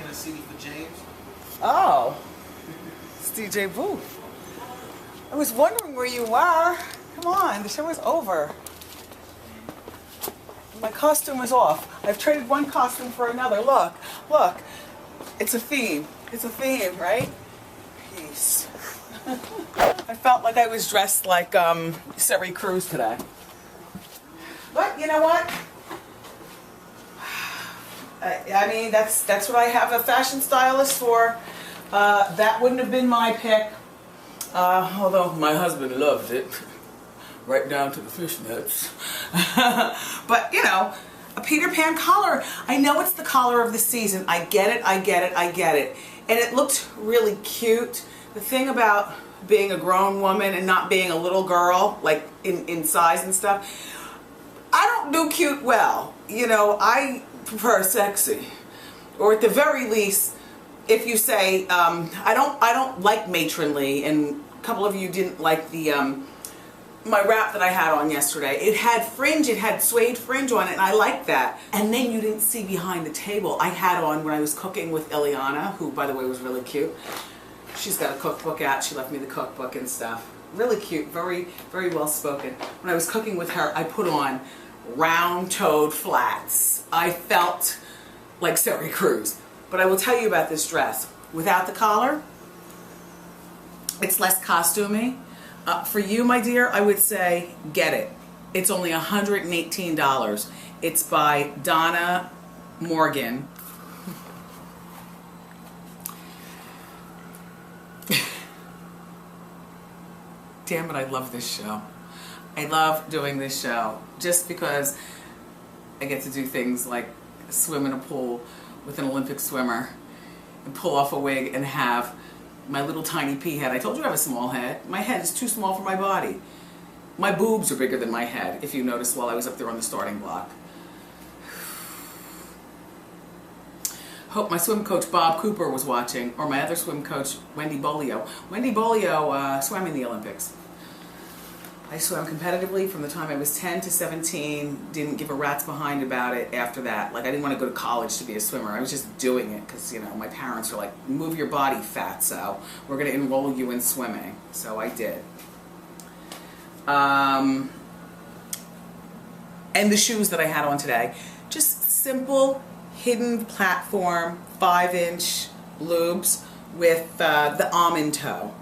a CD for James. Oh, it's DJ Booth. I was wondering where you were. Come on, the show is over. My costume is off. I've traded one costume for another. Look, look. It's a theme. It's a theme, right? Peace. I felt like I was dressed like Suri Cruise today. But you know what? I mean, that's what I have a fashion stylist for. That wouldn't have been my pick. Although my husband loved it. Right down to the fishnets. But, you know, a Peter Pan collar. I know it's the collar of the season. I get it, I get it, I get it. And it looked really cute. The thing about being a grown woman and not being a little girl, like in size and stuff, I don't do cute well. You know, I prefer sexy. Or at the very least, if you say, I don't like matronly, and a couple of you didn't like the my wrap that I had on yesterday. It had fringe, it had suede fringe on it, and I liked that. And then you didn't see behind the table. I had on when I was cooking with Ileana, who by the way was really cute. She's got a cookbook out. She left me the cookbook and stuff. Really cute, very, very well spoken. When I was cooking with her, I put on round-toed flats. I felt like Suri Cruise. But I will tell you about this dress. Without the collar, it's less costumey. For you, my dear, I would say get it. It's only $118. It's by Donna Morgan. Damn it, I love this show. I love doing this show just because I get to do things like swim in a pool with an Olympic swimmer and pull off a wig and have my little tiny pea head. I told you I have a small head. My head is too small for my body. My boobs are bigger than my head, if you noticed while I was up there on the starting block. Hope my swim coach Bob Cooper was watching, or my other swim coach Wendy Bolio. Wendy Bolio swam in the Olympics. I swam competitively from the time I was 10 to 17, didn't give a rat's behind about it after that. Like, I didn't want to go to college to be a swimmer. I was just doing it because, you know, my parents were like, move your body, fatso. We're going to enroll you in swimming. So I did. And the shoes that I had on today, just simple, hidden platform, 5-inch lubes with the almond toe.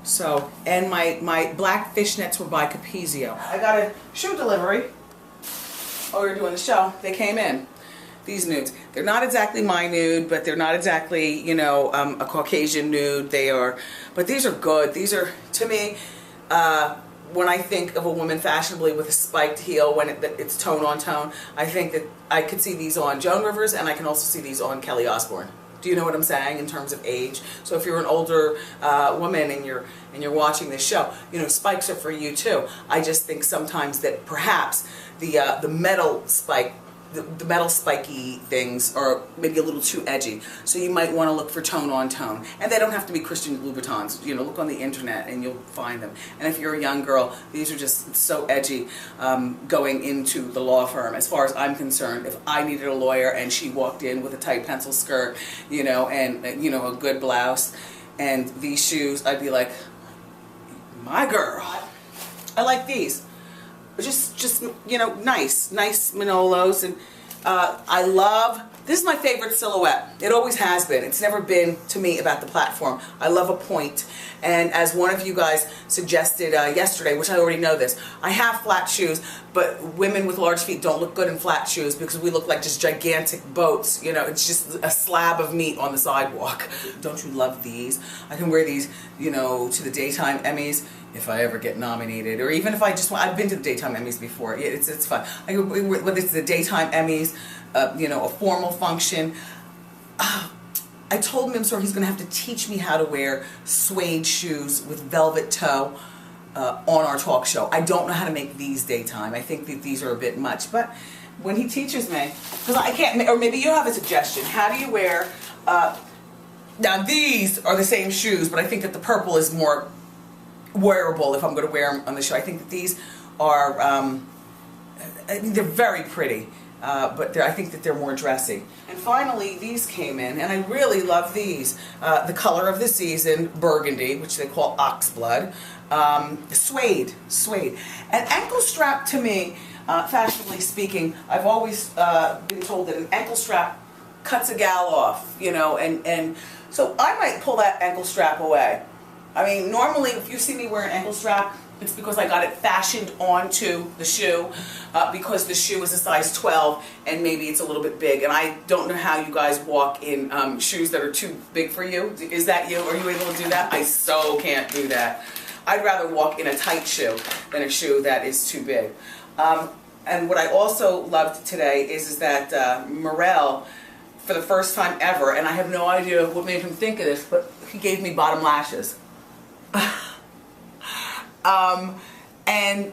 So, and my black fishnets were by Capezio. I got a shoe delivery. Oh, we were doing the show. They came in. These nudes. They're not exactly my nude, but they're not exactly, you know, a Caucasian nude. They are, but these are good. These are, to me, when I think of a woman fashionably with a spiked heel, when it's tone on tone, I think that I could see these on Joan Rivers, and I can also see these on Kelly Osbourne. Do you know what I'm saying in terms of age? So if you're an older woman and you're watching this show, you know, spikes are for you too. I just think sometimes that perhaps the metal spike, the metal spiky things are maybe a little too edgy. So you might want to look for tone on tone. And they don't have to be Christian Louboutins. You know, look on the internet and you'll find them. And if you're a young girl, these are just so edgy going into the law firm. As far as I'm concerned, if I needed a lawyer and she walked in with a tight pencil skirt, you know, and, you know, a good blouse and these shoes, I'd be like, my girl. I like these. Just you know, nice Manolos, and I love, this is my favorite silhouette. It always has been. It's never been to me about the platform. I love a point, and as one of you guys suggested yesterday, which I already know this, I have flat shoes, but women with large feet don't look good in flat shoes because we look like just gigantic boats. You know, it's just a slab of meat on the sidewalk. Don't you love these? I can wear these, you know, to the daytime Emmys if I ever get nominated, or even if I just want. I've been to the daytime Emmys before. It's fun. Whether it's the daytime Emmys, you know, a formal function. I told Mimsor he's going to have to teach me how to wear suede shoes with velvet toe on our talk show. I don't know how to make these daytime. I think that these are a bit much, but when he teaches me, because I can't, or maybe you have a suggestion. How do you wear? Now these are the same shoes, but I think that the purple is more wearable if I'm going to wear them on the show. I think that these are, I mean, they're very pretty. but I think that they're more dressy. And finally, these came in, and I really love these. The color of the season, burgundy, which they call oxblood, suede. An ankle strap to me, fashionably speaking, I've always been told that an ankle strap cuts a gal off, you know, and so I might pull that ankle strap away. I mean, normally if you see me wear an ankle strap, it's because I got it fashioned onto the shoe, because the shoe is a size 12 and maybe it's a little bit big. And I don't know how you guys walk in shoes that are too big for you. Is that you? Are you able to do that? I so can't do that. I'd rather walk in a tight shoe than a shoe that is too big. And what I also loved today is that Morel, for the first time ever, and I have no idea what made him think of this, but he gave me bottom lashes. And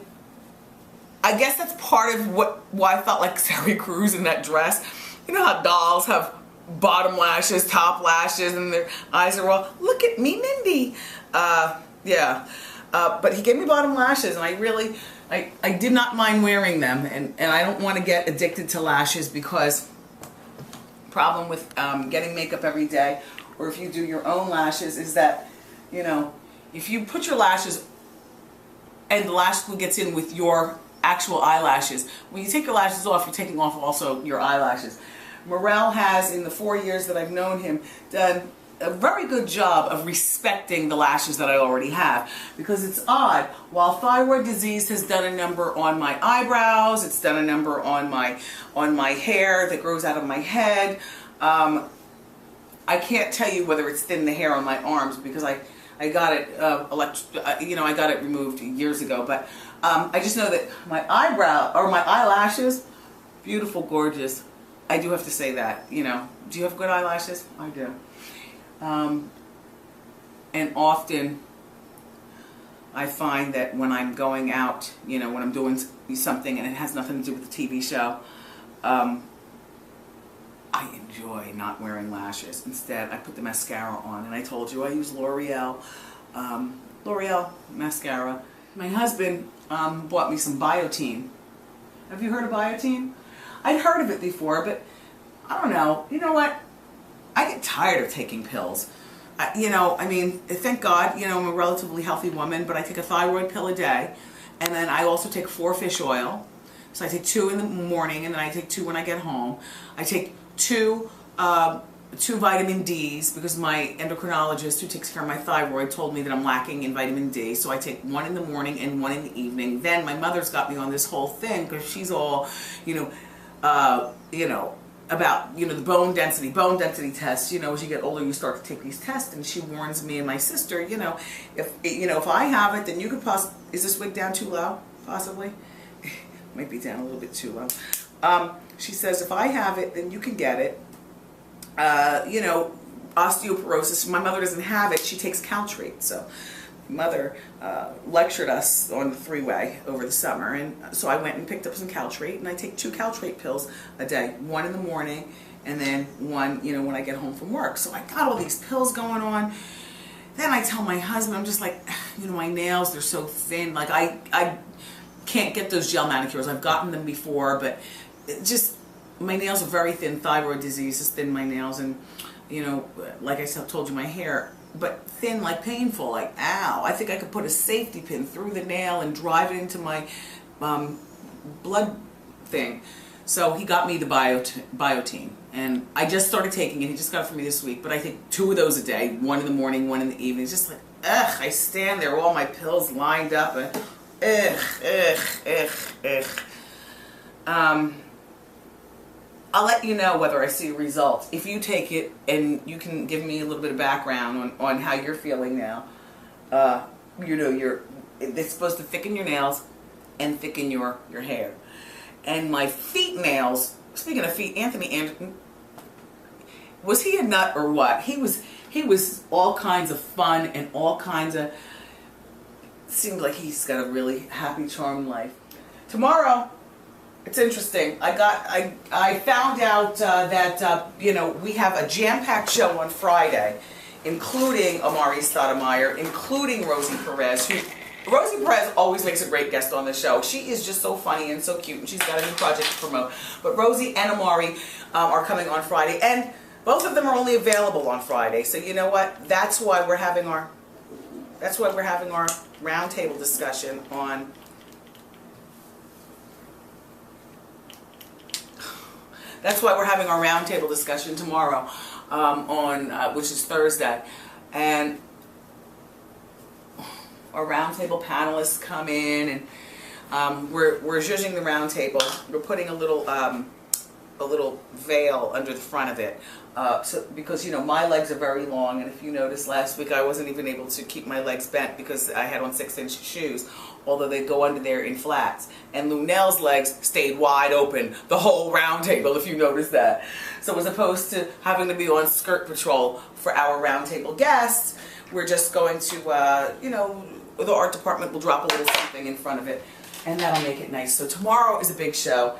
I guess that's part of why I felt like Suri Cruise in that dress. You know how dolls have bottom lashes, top lashes, and their eyes are all, look at me, Mindy. Yeah. But he gave me bottom lashes, and I did not mind wearing them, and I don't want to get addicted to lashes, because problem with getting makeup every day, or if you do your own lashes, is that, you know, if you put your lashes and the lash glue gets in with your actual eyelashes, when you take your lashes off, you're taking off also your eyelashes. Morel has, in the 4 years that I've known him, done a very good job of respecting the lashes that I already have, because it's odd. While thyroid disease has done a number on my eyebrows, it's done a number on my hair that grows out of my head. I can't tell you whether it's thinned the hair on my arms, because I got it I got it removed years ago. But I just know that my eyebrow or my eyelashes, beautiful, gorgeous. I do have to say that. You know, do you have good eyelashes? I do. And often I find that when I'm going out, you know, when I'm doing something and it has nothing to do with the TV show, I enjoy not wearing lashes. Instead, I put the mascara on, and I told you I use L'Oreal mascara. My husband bought me some Biotine. Have you heard of Biotine? I'd heard of it before, but I don't know. You know what? I get tired of taking pills. You know, I mean, thank God, you know, I'm a relatively healthy woman, but I take a thyroid pill a day, and then I also take 4 fish oil. So I take 2 in the morning, and then I take 2 when I get home. I take 2 vitamin Ds, because my endocrinologist who takes care of my thyroid told me that I'm lacking in vitamin D. So I take 1 in the morning and 1 in the evening. Then my mother's got me on this whole thing, because she's all, about, you know, the bone density tests. You know, as you get older, you start to take these tests, and she warns me and my sister, if I have it, then you could is this wig down too low? Possibly. Might be down a little bit too low. She says, if I have it, then you can get it. Osteoporosis. My mother doesn't have it. She takes Caltrate. So mother lectured us on the 3-way over the summer, and so I went and picked up some Caltrate, and I take 2 Caltrate pills a day, 1 in the morning and then 1, you know, when I get home from work. So I got all these pills going on. Then I tell my husband, I'm just like, you know, my nails, they're so thin. Like I can't get those gel manicures. I've gotten them before, but my nails are very thin. Thyroid disease has thinned my nails, and, you know, like I told you, my hair, but thin, like painful, like ow. I think I could put a safety pin through the nail and drive it into my blood thing. So he got me the Biotine, and I just started taking it. He just got it for me this week, but I take 2 of those a day, 1 in the morning, 1 in the evening. It's just like, ugh, I stand there, all my pills lined up, and I'll let you know whether I see results. If you take it, and you can give me a little bit of background on how you're feeling now. You know, it's supposed to thicken your nails and thicken your hair. And my feet nails, speaking of feet, Anthony Anderson, was he a nut or what? He was all kinds of fun and all kinds of, seemed like he's got a really happy, charmed life. Tomorrow, it's interesting. I found out that you know, we have a jam-packed show on Friday, including Amari Stoudemire, including Rosie Perez, Rosie Perez always makes a great guest on the show. She is just so funny and so cute, and she's got a new project to promote. But Rosie and Amari are coming on Friday, and both of them are only available on Friday. So you know what? That's why we're having our roundtable discussion on. That's why we're having our roundtable discussion tomorrow, which is Thursday, and our roundtable panelists come in, and we're zhuzhing the roundtable. We're putting a little veil under the front of it, because you know my legs are very long, and if you noticed last week I wasn't even able to keep my legs bent because I had on 6-inch shoes, although they go under there in flats. And Lunel's legs stayed wide open the whole round table, if you noticed that. So as opposed to having to be on skirt patrol for our round table guests, we're just going to, you know, the art department will drop a little something in front of it, and that'll make it nice. So tomorrow is a big show.